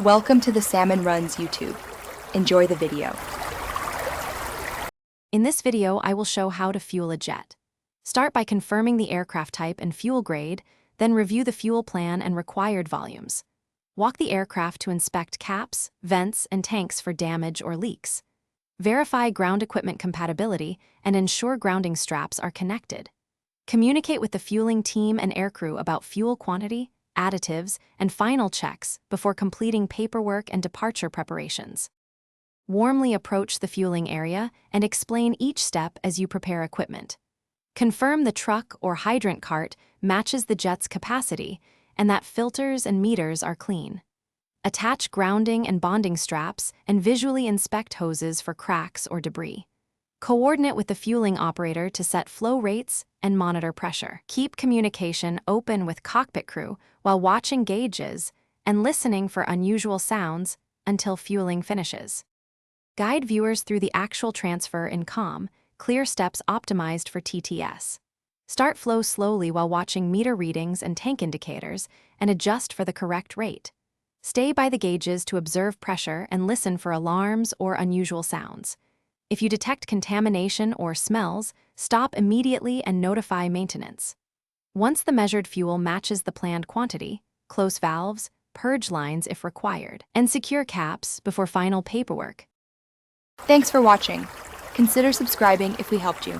Welcome to the Salmon Runs YouTube. Enjoy the video. In this video, I will show how to fuel a jet. Start by confirming the aircraft type and fuel grade, then review the fuel plan and required volumes. Walk the aircraft to inspect caps, vents, and tanks for damage or leaks. Verify ground equipment compatibility and ensure grounding straps are connected. Communicate with the fueling team and aircrew about fuel quantity, additives, and final checks before completing paperwork and departure preparations. Warmly approach the fueling area and explain each step as you prepare equipment. Confirm the truck or hydrant cart matches the jet's capacity and that filters and meters are clean. Attach grounding and bonding straps and visually inspect hoses for cracks or debris. Coordinate with the fueling operator to set flow rates and monitor pressure. Keep communication open with cockpit crew while watching gauges and listening for unusual sounds until fueling finishes. Guide viewers through the actual transfer in calm, clear steps optimized for TTS. Start flow slowly while watching meter readings and tank indicators and adjust for the correct rate. Stay by the gauges to observe pressure and listen for alarms or unusual sounds. If you detect contamination or smells, stop immediately and notify maintenance. Once the measured fuel matches the planned quantity, close valves, purge lines if required, and secure caps before final paperwork. Thanks for watching. Consider subscribing if we helped you.